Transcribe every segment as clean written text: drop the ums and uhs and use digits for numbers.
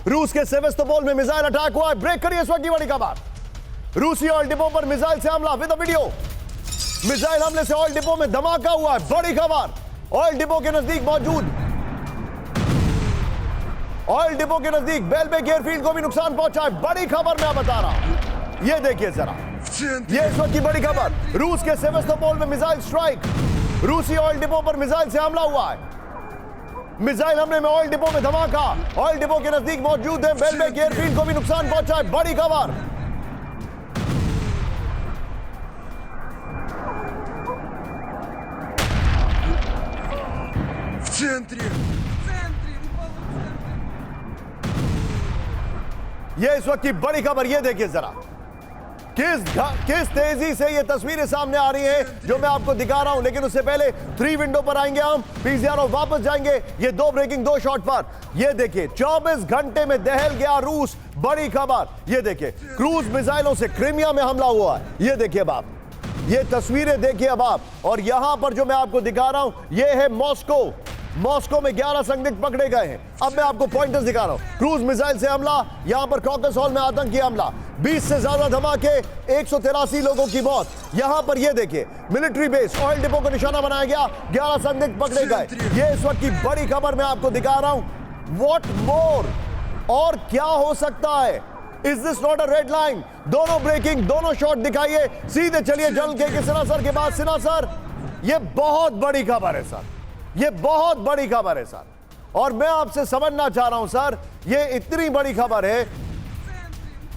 रूस के सेवेस्तोपोल में मिसाइल अटैक हुआ है। ब्रेक करिए इस वक्त की बड़ी खबर। रूसी ऑयल डिपो पर मिसाइल से हमला विद वीडियो। मिसाइल हमले से ऑयल डिपो में धमाका हुआ है। बड़ी खबर, ऑयल डिपो के नजदीक मौजूद ऑयल डिपो के नजदीक बेलबेक एयरफील्ड को भी नुकसान पहुंचा है। बड़ी खबर मैं बता रहा हूं, ये देखिए जरा, ये इस वक्त की बड़ी खबर। रूस के सेवेस्तोपोल में मिसाइल स्ट्राइक, रूसी ऑयल डिपो पर मिसाइल से हमला हुआ है। मिसाइल हमले में ऑयल डिपो में धमाका, ऑयल डिपो के नजदीक मौजूद है बेलबेक एयरफील्ड को भी नुकसान पहुंचा है। बड़ी खबर। ये इस वक्त की बड़ी खबर, ये देखिए जरा, किस तेजी से ये तस्वीरें सामने आ रही हैं जो मैं आपको दिखा रहा हूं। लेकिन उससे पहले 3 विंडो पर आएंगे हम, पीसीआर और वापस जाएंगे ये 2 ब्रेकिंग 2 शॉट पर। ये देखिए 24 घंटे में दहल गया रूस। बड़ी खबर, ये देखिए क्रूज मिसाइलों से क्रीमिया में हमला हुआ है। ये देखिए अब आप, ये तस्वीरें देखिए अब आप। और यहां पर जो मैं आपको दिखा रहा हूं ये है मॉस्को। मॉस्को में 11 संदिग्ध पकड़े गए हैं। अब मैं आपको पॉइंटर्स दिखा रहा हूं। क्रूज मिसाइल से हमला, यहां पर कॉकस हॉल में आतंकी हमला, 20 से ज्यादा धमाके, 183 लोगों की मौत। यहां पर ये देखिए मिलिट्री बेस, ऑयल डिपो को निशाना बनाया गया, 11 संदिग्ध पकड़े गए। ये इस वक्त की बड़ी खबर मैं आपको दिखा रहा हूं। व्हाट मोर, और क्या हो सकता है? Is this not a red line? दोनों ब्रेकिंग, दोनों शॉट दिखाइए। सीधे चलिए जल के सिन्हा सर के बाद। सिन्हा सर, ये बहुत बड़ी खबर है सर, ये बहुत बड़ी खबर है सर। और मैं आपसे समझना चाह रहा हूं सर, ये इतनी बड़ी खबर है,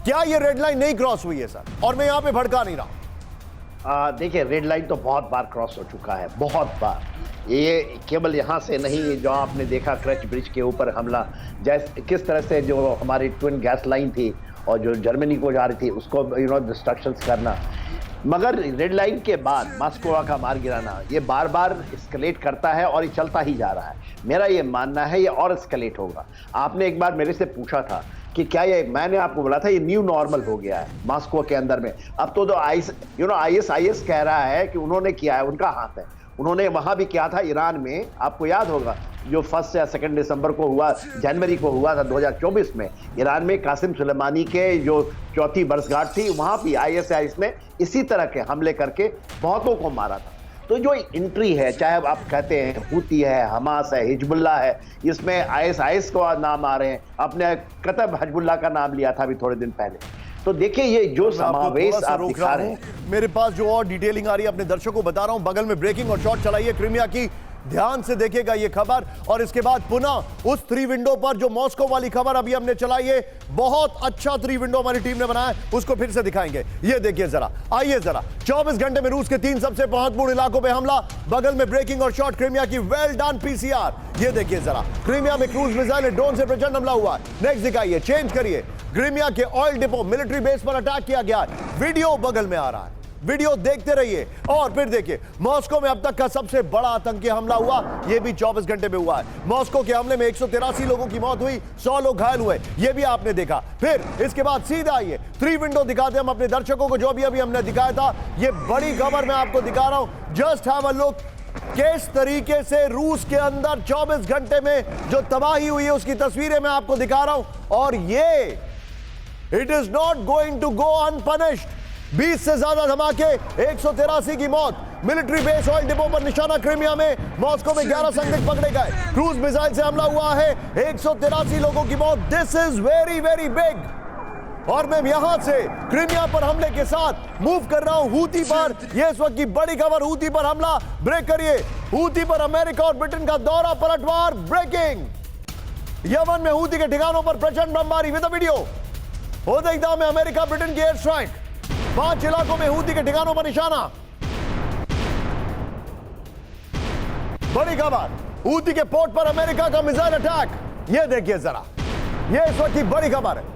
क्या ये रेड लाइन नहीं क्रॉस हुई है सर? और मैं यहां पे भड़का नहीं रहा। देखिए रेड लाइन तो बहुत बार क्रॉस हो चुका है, बहुत बार। ये केवल यहाँ से नहीं, जो आपने देखा क्रच ब्रिज के ऊपर हमला, जैसे किस तरह से जो हमारी ट्विन गैस लाइन थी और जो जर्मनी को जा रही थी उसको डिस्ट्रक्शंस करना। मगर रेड लाइन के बाद मॉस्को का मार गिराना, ये बार बार एस्केलेट करता है और ये चलता ही जा रहा है। मेरा ये मानना है ये और एस्केलेट होगा। आपने एक बार मेरे से पूछा था कि क्या ये, मैंने आपको बोला था ये न्यू नॉर्मल हो गया है मॉस्को के अंदर में। अब तो आईएस कह रहा है कि उन्होंने किया है, उनका हाथ है। उन्होंने वहां भी किया था ईरान में, आपको याद होगा जो 1 या 2 दिसंबर को हुआ, जनवरी को हुआ था 2024 में ईरान में। कासिम सुलेमानी के जो 4थी वर्षगांठ थी, वहां भी आईएस ने इसी तरह के हमले करके बहुतों को मारा था। तो जो एंट्री है, चाहे आप कहते हैं हुती है, हमास है, हिजबुल्ला है, इसमें आईएस का नाम आ रहे हैं। आपने कतब हिजबुल्ला का नाम लिया था अभी थोड़े दिन पहले। तो देखिए ये जो समावेश आप दिखा रहे हैं, मेरे पास जो और डिटेलिंग आ रही है अपने दर्शकों को बता रहा हूं। बगल में ब्रेकिंग और शॉट चलाइए क्रीमिया की, ध्यान से देखिएगा ये खबर। और इसके बाद पुनः उस 3 विंडो पर जो मॉस्को वाली खबर अभी हमने चलाई है, बहुत अच्छा 3 विंडो हमारी टीम ने बनाया है, उसको फिर से दिखाएंगे। ये देखिए जरा, आइए जरा। 24 घंटे में रूस के 3 सबसे महत्वपूर्ण इलाकों पे हमला, बगल में ब्रेकिंग और शॉट क्रीमिया की। Well done PCR. ये देखिए जरा, क्रीमिया में क्रूज मिसाइल ड्रोन से प्रचंड हमला हुआ है। नेक्स्ट दिखाइए, चेंज करिए। क्रीमिया के ऑयल डिपो, मिलिट्री बेस पर अटैक किया गया है। वीडियो बगल में आ रहा है, वीडियो देखते रहिए। और फिर देखिए मॉस्को में अब तक का सबसे बड़ा आतंकी हमला हुआ, यह भी 24 घंटे में हुआ है। मॉस्को के हमले में 183 लोगों की मौत हुई, 100 लोग घायल हुए, यह भी आपने देखा। फिर इसके बाद सीधा आइए 3 विंडो दिखाते हम अपने दर्शकों को, जो भी अभी हमने दिखाया था। यह बड़ी खबर मैं आपको दिखा रहा हूं। जस्ट हैव अ लुक, किस तरीके से रूस के अंदर 24 घंटे में जो तबाही हुई है उसकी तस्वीरें मैं आपको दिखा रहा हूं। और ये it is not going to go unpunished. 20 से ज्यादा धमाके, 183 की मौत। मिलिट्री बेस ऑयल डिपो पर निशाना क्रीमिया में, मॉस्को में 11 संदिग्ध पकड़े गए। क्रूज मिसाइल से हमला हुआ है, 183 लोगों की मौत। This is very very big. और मैं यहां से क्रीमिया पर हमले के साथ मूव कर रहा हूं हूती पर। यह इस वक्त की बड़ी खबर, हूती पर हमला। ब्रेक करिए। हूती पर अमेरिका और ब्रिटेन का दौरा, पलटवार। ब्रेकिंग, यमन में हूती के ठिकानों पर प्रचंड बमबारी विद वीडियो। होदेइदा में अमेरिका ब्रिटेन की एयर स्ट्राइक, 5 इलाकों में हूती के ठिकानों पर निशाना। बड़ी खबर, हूती के पोर्ट पर अमेरिका का मिसाइल अटैक। यह देखिए जरा, यह इस वक्त की बड़ी खबर है।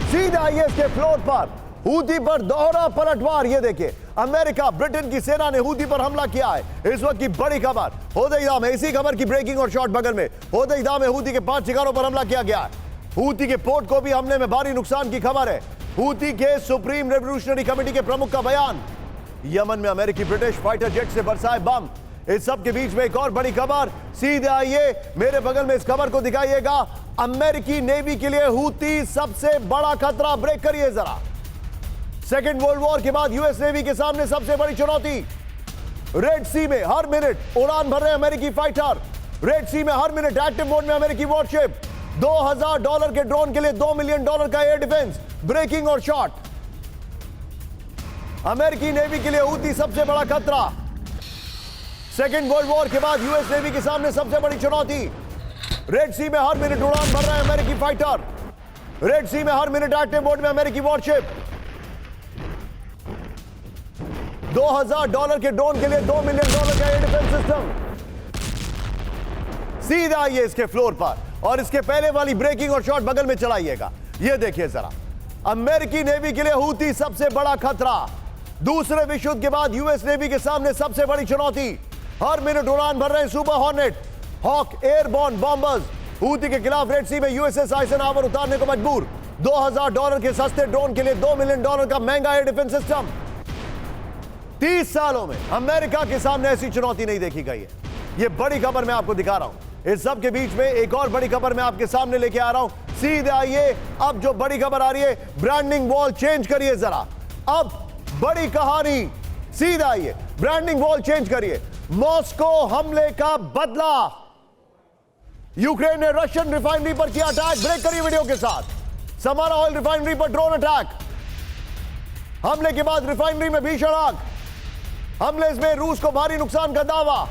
सीधा आईएस के फ्लोर पर हूती पर दोहरा पलटवार। यह देखिए अमेरिका ब्रिटेन की सेना ने हूती पर हमला किया है, इस वक्त की बड़ी खबर। होदेइदा में इसी खबर की ब्रेकिंग और शॉट बगल में। होदेइदा में हूती के 5 ठिकानों पर हमला किया गया है। हूती के पोर्ट को भी हमले में भारी नुकसान की खबर है। हूती के सुप्रीम रेवोल्यूशनरी कमेटी के प्रमुख का बयान। यमन में अमेरिकी ब्रिटिश फाइटर जेट से बरसाए बम। इस सब के बीच में एक और बड़ी खबर। सीधे आइए मेरे बगल में, इस खबर को दिखाइएगा। अमेरिकी नेवी के लिए हूती सबसे बड़ा खतरा। ब्रेक करिए जरा। सेकेंड वर्ल्ड वॉर के बाद यूएस नेवी के सामने सबसे बड़ी चुनौती। रेड सी में हर मिनट उड़ान भर रहे अमेरिकी फाइटर। रेड सी में हर मिनट एक्टिव मोड में अमेरिकी वॉरशिप। $2000 के ड्रोन के लिए $2 मिलियन का एयर डिफेंस, ब्रेकिंग और शॉट। अमेरिकी नेवी के लिए हूती सबसे बड़ा खतरा। सेकेंड वर्ल्ड वॉर के बाद यूएस नेवी के सामने सबसे बड़ी चुनौती। रेड सी में हर मिनट उड़ान भर रहे अमेरिकी फाइटर। रेड सी में हर मिनट एक्टिव मोड में अमेरिकी वॉरशिप। $2000 के ड्रोन के लिए $2 मिलियन का एयर डिफेंस सिस्टम। सीधा आइए इसके फ्लोर पर और इसके पहले वाली ब्रेकिंग और शॉट बगल में चलाइएगा। यह देखिए जरा, अमेरिकी नेवी के लिए हूती सबसे बड़ा खतरा। दूसरे विश्व युद्ध के बाद यूएस नेवी के सामने सबसे बड़ी चुनौती। हर मिनट उड़ान भर रहे super hornet, hawk airborne bombers. Houthi के खिलाफ रेड सी में यूएसएस आइजनहावर उतारने को मजबूर। $2000 के सस्ते ड्रोन के लिए $2 मिलियन का महंगा एयर डिफेंस सिस्टम। 30 सालों में अमेरिका के सामने ऐसी चुनौती नहीं देखी गई है। यह बड़ी खबर मैं आपको दिखा रहा हूं। इस सब के बीच में एक और बड़ी खबर मैं आपके सामने लेके आ रहा हूं। सीधे आइए, अब जो बड़ी खबर आ रही है, ब्रांडिंग वॉल चेंज करिए जरा। अब बड़ी कहानी, सीधा आइए, ब्रांडिंग वॉल चेंज करिए। मॉस्को हमले का बदला। यूक्रेन ने रशियन रिफाइनरी पर किया अटैक। ब्रेक करिए वीडियो के साथ। समारा ऑयल रिफाइनरी पर ड्रोन अटैक। हमले के बाद रिफाइनरी में भीषण आग। हमले में रूस को भारी नुकसान का दावा।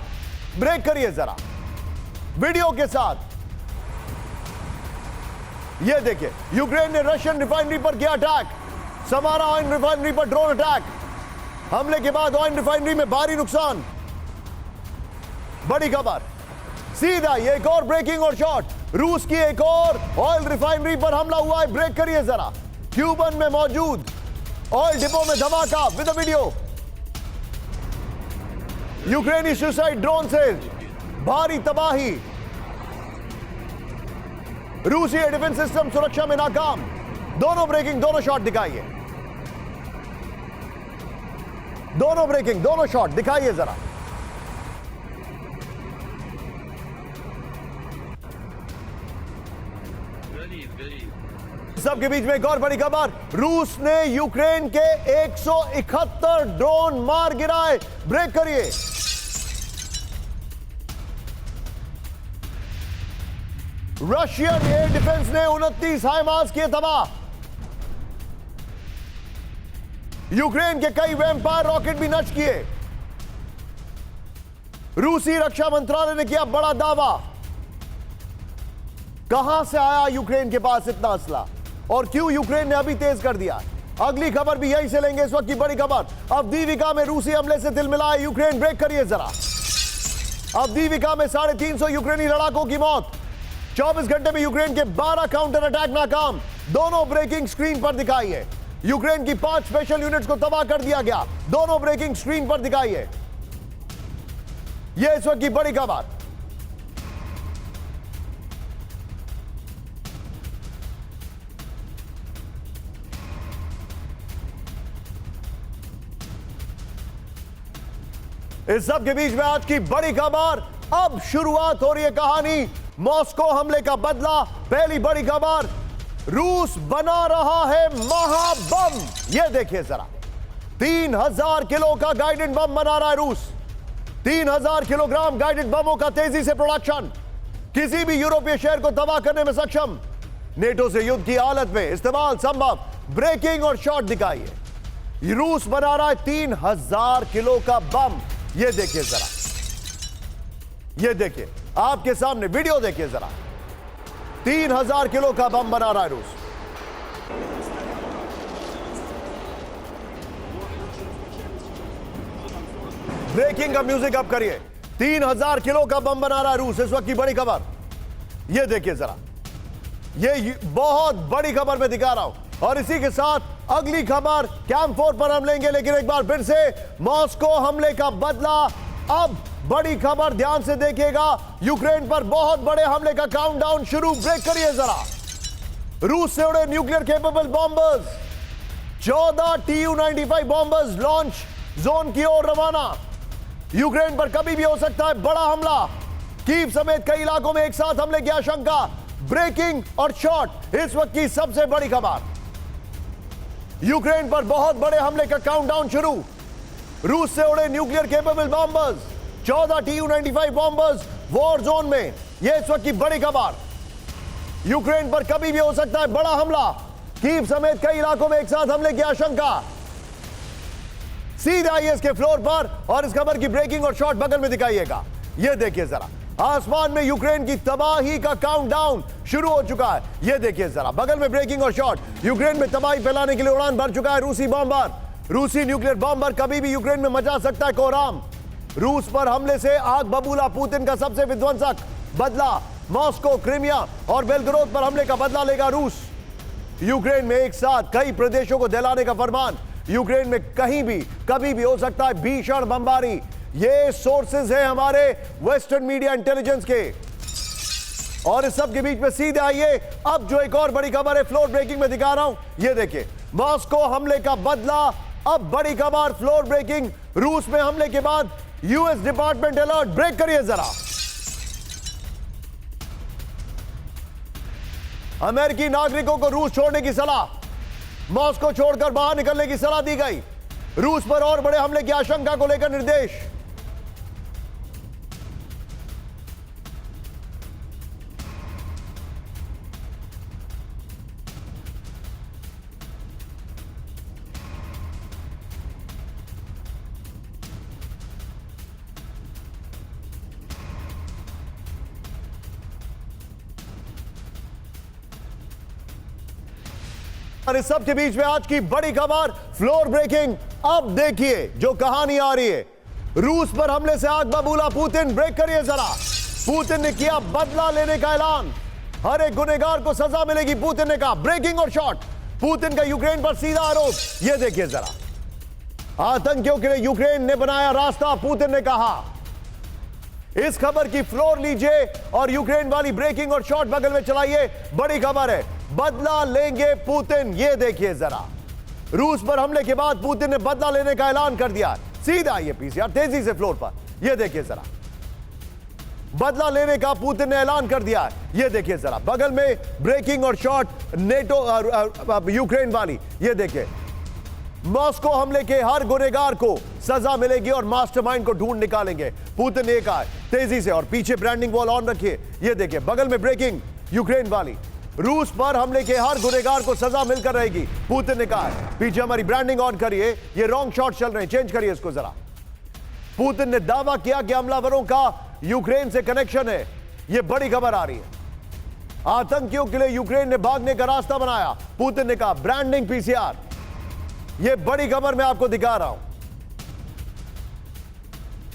ब्रेक करिए जरा वीडियो के साथ। यह देखिए, यूक्रेन ने रशियन रिफाइनरी पर किया अटैक। समारा ऑयल रिफाइनरी पर ड्रोन अटैक। हमले के बाद ऑयल रिफाइनरी में भारी नुकसान। बड़ी खबर, सीधा एक और ब्रेकिंग और शॉट। रूस की एक और ऑयल रिफाइनरी पर हमला हुआ है। ब्रेक करिए जरा। क्यूबन में मौजूद ऑयल डिपो में धमाका विद वीडियो। यूक्रेनी सुसाइड ड्रोन से भारी तबाही। रूसी एयर डिफेंस सिस्टम सुरक्षा में नाकाम। दोनों ब्रेकिंग, दोनों शॉट दिखाइए। दोनों ब्रेकिंग, दोनों शॉट दिखाइए जरा। सबके बीच में एक और बड़ी खबर। रूस ने यूक्रेन के 171 ड्रोन मार गिराए। ब्रेक करिए। रशियन एयर डिफेंस ने 29 हाइमार्स किए तबाह। यूक्रेन के कई वैम्पायर रॉकेट भी नष्ट किए। रूसी रक्षा मंत्रालय ने किया बड़ा दावा। कहां से आया यूक्रेन के पास इतना असला और क्यों यूक्रेन ने अभी तेज कर दिया? अगली खबर भी यहीं से लेंगे। इस वक्त की बड़ी खबर, अवदीविका में रूसी हमले से तिलमिलाए यूक्रेन। ब्रेक करिए जरा। अवदीविका में 350 यूक्रेनी लड़ाकों की मौत। 24 घंटे में यूक्रेन के 12 काउंटर अटैक नाकाम। दोनों ब्रेकिंग स्क्रीन पर दिखाइए। यूक्रेन की 5 स्पेशल यूनिट्स को तबाह कर दिया गया। दोनों ब्रेकिंग स्क्रीन पर दिखाइए। यह इस वक्त की बड़ी खबर। इस सब के बीच में आज की बड़ी खबर। अब शुरुआत हो रही है कहानी। मॉस्को हमले का बदला। पहली बड़ी खबर, रूस बना रहा है महाबम। यह देखिए जरा, 3000 किलो का गाइडेड बम बना रहा है रूस। 3000 किलोग्राम गाइडेड बमों का तेजी से प्रोडक्शन। किसी भी यूरोपीय शहर को तबाह करने में सक्षम। नेटो से युद्ध की हालत में इस्तेमाल संभव। ब्रेकिंग और शॉट दिखाइए। रूस बना रहा है 3000 किलो का बम। यह देखिए जरा, यह देखिए आपके सामने वीडियो देखिए जरा। 3000 किलो का बम बना रहा है रूस। ब्रेकिंग का म्यूजिक अप करिए। 3000 किलो का बम बना रहा है रूस। इस वक्त की बड़ी खबर यह देखिए जरा। यह बहुत बड़ी खबर मैं दिखा रहा हूं और इसी के साथ अगली खबर कैंप 4 पर हम लेंगे। लेकिन एक बार फिर से मॉस्को हमले का बदला। अब बड़ी खबर ध्यान से देखिएगा। यूक्रेन पर बहुत बड़े हमले का काउंटडाउन शुरू। ब्रेक करिए जरा। रूस से उड़े nuclear capable bombers. 14 Tu-95 bombers launch zone की ओर रवाना। यूक्रेन पर कभी भी हो सकता है बड़ा हमला। कीव समेत कई इलाकों में एक साथ हमले की आशंका। ब्रेकिंग और शॉट इस वक्त की सबसे बड़ी खबर। यूक्रेन पर बहुत बड़े हमले का काउंटडाउन शुरू। रूस से उड़े nuclear capable bombers, 14 Tu-95 bombers war zone में। यह इस वक्त की बड़ी खबर। यूक्रेन पर कभी भी हो सकता है बड़ा हमला। कीव समेत कई इलाकों में एक साथ हमले की आशंका। सीधे आइए इसके फ्लोर पर और इस खबर की ब्रेकिंग और शॉट बगल में दिखाइएगा। यह देखिए जरा, आसमान में यूक्रेन की तबाही का काउंटडाउन शुरू हो चुका है। यह देखिए जरा, बगल में ब्रेकिंग और शॉट। यूक्रेन में तबाही फैलाने के लिए उड़ान भर चुका है रूसी बॉम्बर। रूसी न्यूक्लियर बॉम्बर कभी भी यूक्रेन में मचा सकता है कोहराम। रूस पर हमले से आग बबूला पुतिन का सबसे विध्वंसक बदला। मॉस्को, क्रीमिया और बेलग्रोद पर हमले का बदला लेगा रूस। यूक्रेन में एक साथ कई प्रदेशों को दहलाने का फरमान। यूक्रेन में कहीं भी कभी भी हो सकता है भीषण बमबारी। ये सोर्सेज हैं हमारे वेस्टर्न मीडिया इंटेलिजेंस के। और इस सब के बीच में सीधे आइए अब जो एक और बड़ी खबर है, फ्लोर ब्रेकिंग में दिखा रहा हूं। ये देखिए, मॉस्को हमले का बदला। अब बड़ी खबर, फ्लोर ब्रेकिंग। रूस में हमले के बाद यूएस डिपार्टमेंट अलर्ट। ब्रेक करिए जरा। अमेरिकी नागरिकों को रूस छोड़ने की सलाह। मॉस्को छोड़कर बाहर निकलने की सलाह दी गई। रूस पर और बड़े हमले की आशंका को लेकर निर्देश। और इस सब के बीच में आज की बड़ी खबर, फ्लोर ब्रेकिंग। अब देखिए जो कहानी आ रही है। रूस पर हमले से आग बबूला पुतिन। ब्रेक करिए जरा। पुतिन ने किया बदला लेने का ऐलान। हर एक गुनहगार को सजा मिलेगी, पुतिन ने कहा। ब्रेकिंग और शॉट। पुतिन का यूक्रेन पर सीधा आरोप। यह देखिए जरा, आतंकियों के लिए यूक्रेन ने बनाया रास्ता, पुतिन ने कहा। इस खबर की फ्लोर लीजिए और यूक्रेन वाली ब्रेकिंग और शॉट बगल में चलाइए। बड़ी खबर है, बदला लेंगे पुतिन। ये देखिए जरा, रूस पर हमले के बाद पुतिन ने बदला लेने का ऐलान कर दिया। सीधा आइए पीसीआर तेजी से फ्लोर पर। ये देखिए जरा, बदला लेने का पुतिन ने ऐलान कर दिया। ये देखिए जरा, बगल में ब्रेकिंग और शॉट नेटो यूक्रेन वाली। ये देखिए, मॉस्को हमले के हर गुनहगार को सजा मिलेगी और मास्टरमाइंड को ढूंढ निकालेंगे, पुतिन ने कहा। तेजी से और पीछे ब्रांडिंग वॉल ऑन रखिए। ये देखिए, बगल में ब्रेकिंग यूक्रेन वाली। रूस पर हमले के हर गुनहगार को सजा मिलकर रहेगी, पुतिन ने कहा। पीछे हमारी ब्रांडिंग ऑन करिए। ये रॉन्ग शॉट चल रहे हैं, चेंज करिए इसको जरा। पुतिन ने दावा किया कि हमलावरों का यूक्रेन से कनेक्शन है। यह बड़ी खबर आ रही है। आतंकियों के लिए यूक्रेन ने भागने का रास्ता बनाया, पुतिन ने कहा। Branding PCR. यह बड़ी खबर मैं आपको दिखा रहा हूं।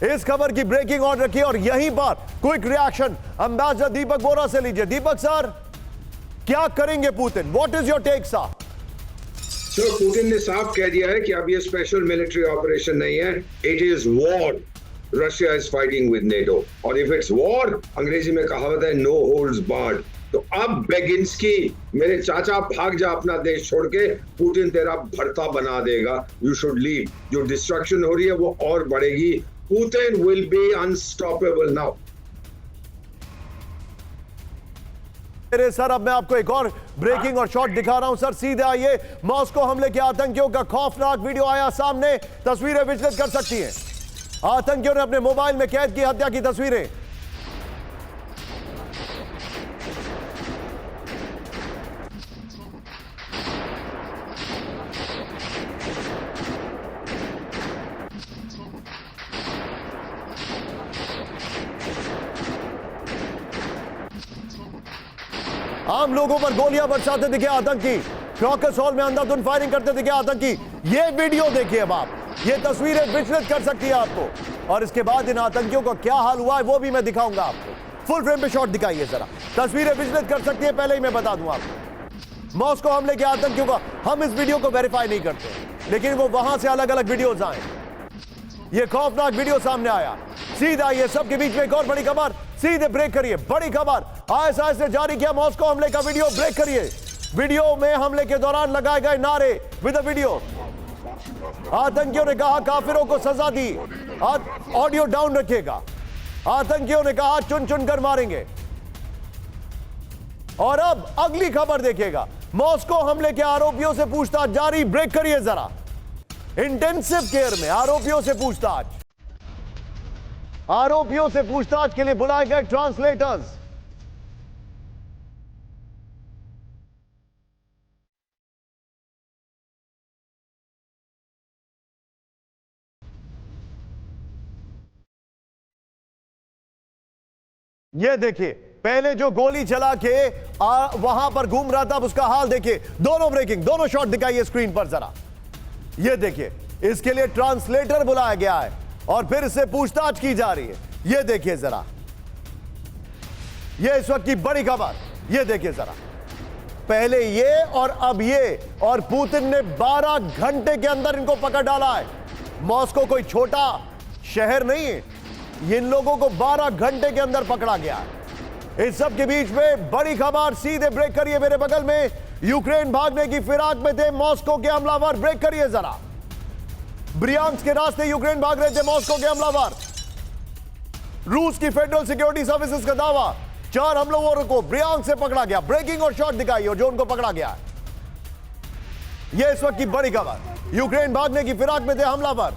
इस खबर की ब्रेकिंग ऑन रखिए और यहीं पर quick reaction ambassador Deepak Bora से लीजिए। दीपक सर, क्या करेंगे Putin? What is your take sir? Sir, Putin ने साफ कह दिया है कि अब ये स्पेशल मिलिट्री ऑपरेशन नहीं है, it is war. Russia is fighting with NATO, और इफ इट्स वॉर, अंग्रेजी में कहावत है नो होल्ड्स बार्ड। तो अब बेगिंस्की, मेरे चाचा भाग जा अपना देश छोड़ के, पुतिन तेरा भरता बना देगा। You should leave. जो डिस्ट्रक्शन हो रही है वो और बढ़ेगी। Putin will be unstoppable now. Sir, अब मैं आपको एक और ब्रेकिंग और शॉट दिखा रहा हूं सर। सीधे आइए, मॉस्को हमले के आतंकियों का खौफनाक वीडियो आया सामने। तस्वीरें विचलित कर सकती हैं। आतंकियों ने अपने मोबाइल में कैद की हत्या की तस्वीरें। आम लोगों पर गोलियां बरसाते दिखे आतंकी। क्रॉकस हॉल में अंधाधुंध फायरिंग करते दिखे आतंकी। ये वीडियो देखिए अब आप। ये तस्वीरें विचलित कर सकती है आपको। और इसके बाद इन आतंकियों का क्या हाल हुआ है वो भी मैं दिखाऊंगा आपको। फुल फ्रेम पे शॉट दिखाइए जरा। तस्वीरें विचलित कर सकती है, पहले ही मैं बता दूं आपको। मॉस्को हमले के आतंकियों का हम इस वीडियो को वेरीफाई नहीं करते, लेकिन वो वहां से अलग अलग वीडियोज आए। ये खौफनाक वीडियो सामने आया। सीधा ये सबके बीच में एक और बड़ी खबर। सीधे ब्रेक करिए, बड़ी खबर। आईएसआई ने जारी किया मॉस्को हमले का वीडियो। ब्रेक करिए। वीडियो में हमले के दौरान लगाए गए नारे विद द वीडियो। आतंकियों ने कहा काफिरों को सजा दी। ऑडियो डाउन रखिएगा। आतंकियों ने कहा चुन चुन कर मारेंगे। और अब अगली खबर देखिएगा, मॉस्को हमले के आरोपियों से पूछताछ जारी। ब्रेक करिए जरा। इंटेंसिव केयर में आरोपियों से पूछताछ, आरोपियों से पूछताछ के लिए बुलाए गए ट्रांसलेटर्स। ये देखिए, पहले जो गोली चला के वहां पर घूम रहा था, उसका हाल देखिए। दोनों ब्रेकिंग, दोनों शॉट दिखाइए स्क्रीन पर जरा। ये देखिए, इसके लिए ट्रांसलेटर बुलाया गया है और फिर इससे पूछताछ की जा रही है। ये देखिए जरा, ये इस वक्त की बड़ी खबर। ये देखिए जरा, पहले ये और अब ये, और पुतिन ने 12 घंटे के अंदर इनको पकड़ डाला है। मॉस्को कोई छोटा शहर नहीं है, इन लोगों को 12 घंटे के अंदर पकड़ा गया है। इस सब के बीच में बड़ी खबर, सीधे ब्रेक करिए मेरे बगल में। यूक्रेन भागने की फिराक में थे मॉस्को के हमलावर। ब्रेक करिए जरा। ब्रियांस्क के रास्ते यूक्रेन भाग रहे थे मॉस्को के हमलावर। रूस की फेडरल सिक्योरिटी सर्विसेज का दावा, 4 हमलावरों को ब्रियांस्क से पकड़ा गया। ब्रेकिंग और शॉट दिखाइए जो उनको पकड़ा गया है। यह इस वक्त की बड़ी खबर, यूक्रेन भागने की फिराक में थे हमलावर।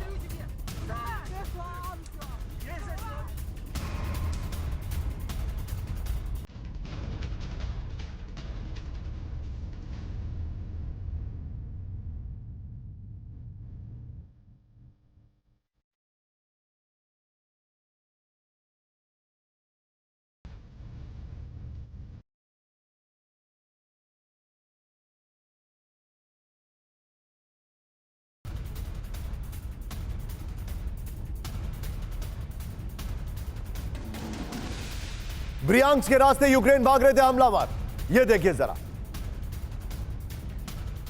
ब्रियांस्क के रास्ते यूक्रेन भाग रहे थे हमलावर। ये देखिए जरा,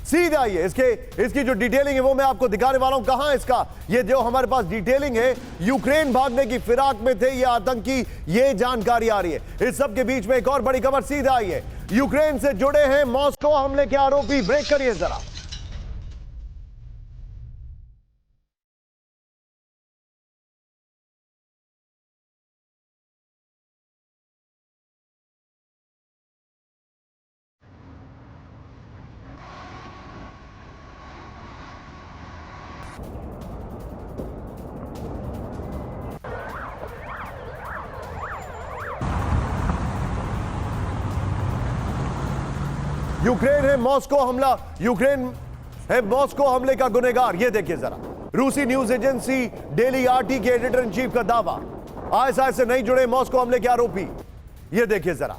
सीधे आइए, इसकी जो डिटेलिंग है वो मैं आपको दिखाने वाला हूं। कहां इसका, ये जो हमारे पास डिटेलिंग है, यूक्रेन भागने की फिराक में थे ये आतंकी, ये जानकारी आ रही है। इस सब के बीच में एक और बड़ी खबर, सीधे आइए। यूक्रेन से जुड़े हैं मॉस्को हमले के आरोपी। ब्रेक करिए जरा। यूक्रेन है मॉस्को हमला, यूक्रेन है मॉस्को हमले का गुनहगार। ये देखिए जरा, रूसी न्यूज एजेंसी डेली आरटी के एडिटर इन चीफ का दावा, आईएसआई से नहीं जुड़े मॉस्को हमले के आरोपी। ये देखिए जरा,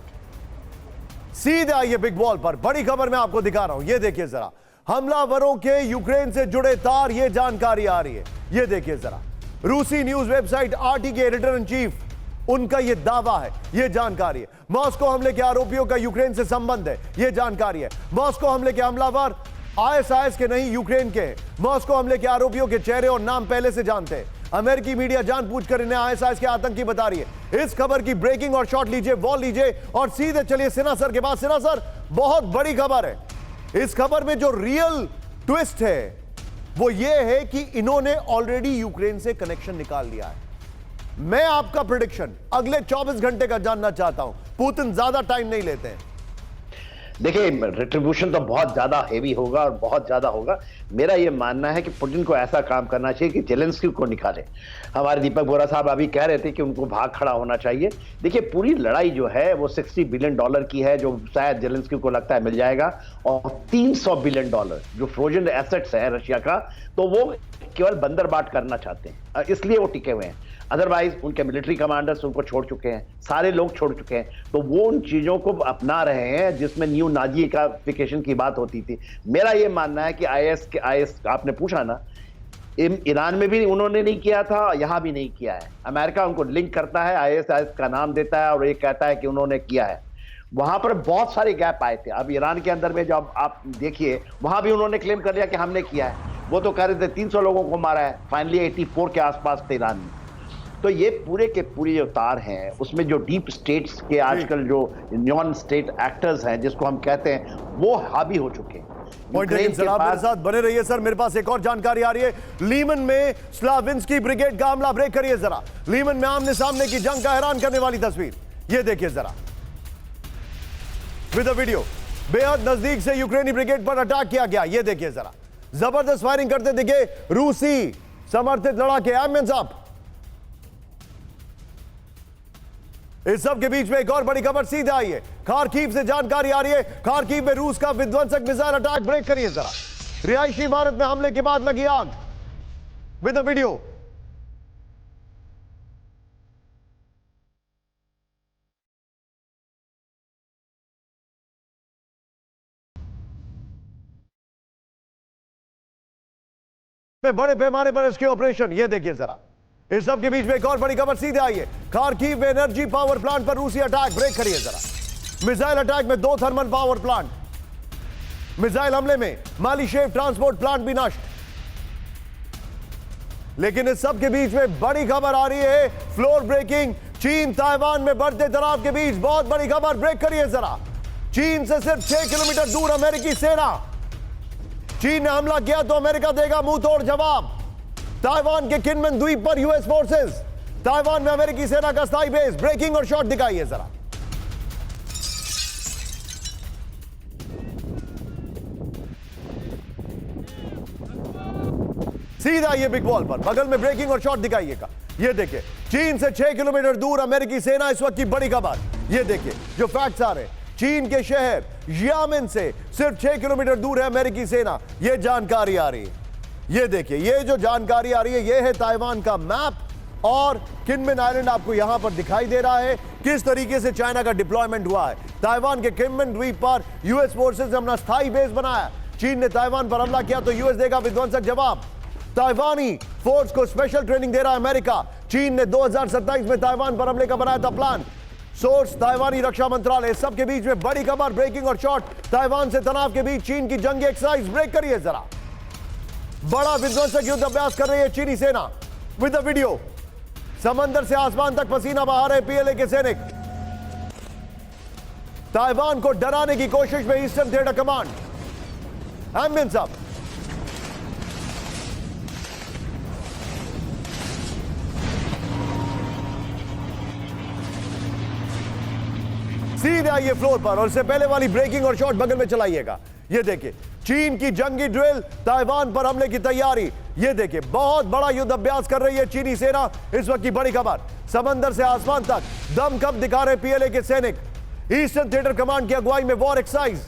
सीधे आइए बिग बॉल पर, बड़ी खबर मैं आपको दिखा रहा हूं। ये देखिए जरा, हमलावरों के यूक्रेन से जुड़े तार, ये जानकारी आ रही है। ये देखिए जरा, रूसी न्यूज वेबसाइट आरटी के एडिटर इन चीफ, उनका यह दावा है, यह जानकारी है। मॉस्को हमले के आरोपियों का यूक्रेन से संबंध है, यह जानकारी है। मॉस्को हमले के हमलावर आईएसआईएस के नहीं, यूक्रेन के हैं। मॉस्को हमले के आरोपियों के चेहरे और नाम पहले से जानते हैं। अमेरिकी मीडिया जानबूझकर इन्हें आईएसआईएस के आतंकी बता रही है। इस खबर की ब्रेकिंग और शॉट लीजिए, वॉल लीजिए और सीधे चलिए सिन्हा सर के पास। सिन्हा सर, बहुत बड़ी खबर है। इस खबर में जो रियल ट्विस्ट है वो ये है कि इन्होंने ऑलरेडी यूक्रेन से कनेक्शन निकाल लिया है। मैं आपका प्रेडिक्शन अगले 24 घंटे का जानना चाहता हूं। पुतिन ज्यादा टाइम नहीं लेते हैं। देखिए, रिट्रीब्यूशन तो बहुत ज्यादा हेवी होगा और बहुत ज्यादा होगा। मेरा यह मानना है कि पुतिन को ऐसा काम करना चाहिए कि जेलेंस्की को निकाले। हमारे दीपक बोरा साहब अभी कह रहे थे कि उनको भाग खड़ा होना चाहिए। देखिए, पूरी लड़ाई जो है वो $60 बिलियन की है, जो शायद जेलेंस्की को लगता है मिल जाएगा, और $300 बिलियन जो फ्रोजन एसेट्स है रशिया का, तो वो केवल बंदरबाट करना चाहते हैं, इसलिए वो टिके हुए हैं। अदरवाइज उनके मिलिट्री कमांडर्स उनको छोड़ चुके हैं, सारे लोग छोड़ चुके हैं, तो वो उन चीजों को अपना रहे हैं जिसमें न्यू नाजीफिकेशन की बात होती थी। मेरा ये मानना है कि आईएस आपने पूछा ना, ईरान में भी उन्होंने नहीं किया था, यहां भी नहीं किया है। अमेरिका उनको लिंक करता है, आईएस का नाम देता है और ये कहता है कि उन्होंने किया है। वहां पर बहुत सारे गैप आए थे। अब ईरान के अंदर में जब आप देखिए, वहां भी उन्होंने क्लेम कर लिया कि हमने किया है। वो तो कह रहे थे 300 लोगों को मारा है, फाइनली 84 के आसपास थे ईरान में। तो ये पूरे के पूरे जो तार हैं, उसमें जो डीप स्टेट्स के आजकल जो नॉन स्टेट एक्टर्स हैं जिसको हम कहते हैं, वो हावी हो चुके हैं। सर आप मेरे साथ बने रहिए सर, मेरे पास एक और जानकारी आ रही है। लीमन में स्लाविंस्की ब्रिगेड का हमला। ब्रेक करिए जरा। लीमन में आमने सामने की जंग का हैरान करने वाली तस्वीर, ये देखिए जरा। With the video. बेहद नजदीक से यूक्रेनी ब्रिगेड पर अटैक किया गया, ये देखिए जरा, जबरदस्त फायरिंग करते दिखे रूसी समर्थित लड़ाके। Ambience up. इस सब के बीच में एक और बड़ी खबर सीधे आई है, खार्किव से जानकारी आ रही है। खार्किव में रूस का विध्वंसक मिसाइल अटैक। ब्रेक करिए जरा। रिहायशी इमारत में हमले के बाद लगी आग, विद द वीडियो। बड़े पैमाने पर इसके ऑपरेशन, ये देखिए जरा। इस सब के बीच में एक और बड़ी खबर सीधे आई है, खार्किव में एनर्जी पावर प्लांट पर रूसी अटैक। ब्रेक करिए जरा। मिसाइल अटैक में 2 थर्मल पावर प्लांट। मिसाइल हमले में मालीशेव ट्रांसपोर्ट प्लांट भी नष्ट। लेकिन इस सब के बीच में बड़ी खबर आ रही है, फ्लोर ब्रेकिंग। चीन ताइवान में बढ़ते तनाव के बीच बहुत बड़ी खबर। ब्रेक करिए जरा। चीन से सिर्फ 6 किलोमीटर दूर अमेरिकी सेना। चीन ने हमला किया तो अमेरिका देगा मुंह तोड़ जवाब। ताइवान के किनमेन द्वीप पर यूएस फोर्सेस। ताइवान में अमेरिकी सेना का स्थायी बेस। ब्रेकिंग और शॉट दिखाइए जरा। सीधा ये बिग वॉल पर बगल में ब्रेकिंग और शॉट दिखाइएगा। ये देखिए, चीन से 6 किलोमीटर दूर अमेरिकी सेना। इस वक्त की बड़ी खबर ये देखिए, जो फैक्ट्स आ रहे हैं, चीन के शहर यामिन से सिर्फ 6 किलोमीटर दूर है अमेरिकी सेना। ये जानकारी आ रही है। ये देखिए, ये जो जानकारी आ रही है, ये है ताइवान का मैप और किनमेन आइलैंड आपको यहां पर दिखाई दे रहा है किस तरीके से चाइना का डिप्लॉयमेंट हुआ है। ताइवान के किनमेन द्वीप पर यूएस फोर्सेस ने अपना स्थायी बेस बनाया। चीन ने ताइवान पर हमला किया तो यूएस देगा विध्वंसक जवाब। ताइवानी फोर्स को स्पेशल ट्रेनिंग दे रहा है अमेरिका। चीन ने 2027 में ताइवान पर हमले का बनाया था प्लान। सोर्स ताइवानी रक्षा मंत्रालय। सबके बीच में बड़ी खबर, ब्रेकिंग और शॉट। ताइवान से तनाव के बीच चीन की जंगी एक्सरसाइज। ब्रेक करिए जरा। बड़ा विध्वंसक युद्ध अभ्यास कर रही है चीनी सेना, विद द वीडियो। समंदर से आसमान तक पसीना बहा रहे पीएलए के सैनिक। ताइवान को डराने की कोशिश में eastern theatre command. Ambience up. सीधे आइए फ्लोर पर और इससे पहले वाली ब्रेकिंग और शॉट बगल में चलाइएगा। ये देखिए, चीन की जंगी ड्रिल, ताइवान पर हमले की तैयारी। ये देखिए, बहुत बड़ा युद्ध अभ्यास कर रही है चीनी सेना। इस वक्त की बड़ी खबर, समंदर से आसमान तक दमखम दिखा रहे पीएलए के सैनिक। ईस्टर्न थिएटर कमांड की अगुवाई में वॉर एक्सरसाइज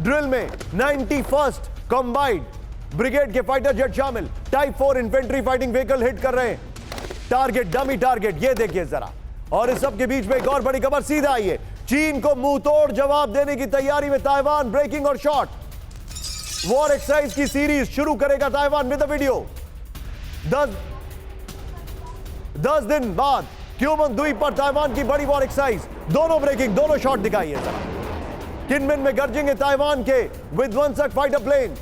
ड्रिल में 91st कंबाइंड ब्रिगेड के फाइटर जेट शामिल। Type 4 infantry fighting vehicle hit कर रहे हैं टारगेट, डमी टारगेट। ये देखिए जरा। और इस सब के बीच में एक और बड़ी खबर सीधा आई है, चीन को मुंह तोड़ जवाब देने की तैयारी में ताइवान। ब्रेकिंग और शॉट। वॉर एक्सरसाइज की सीरीज शुरू करेगा ताइवान, विद द वीडियो। 10 दिन बाद क्यूमन द्वीप पर ताइवान की बड़ी वॉर एक्सरसाइज। दोनों ब्रेकिंग, दोनों शॉट दिखाइए जरा। किनमेन में गरजेंगे ताइवान के विध्वंसक फाइटर प्लेन।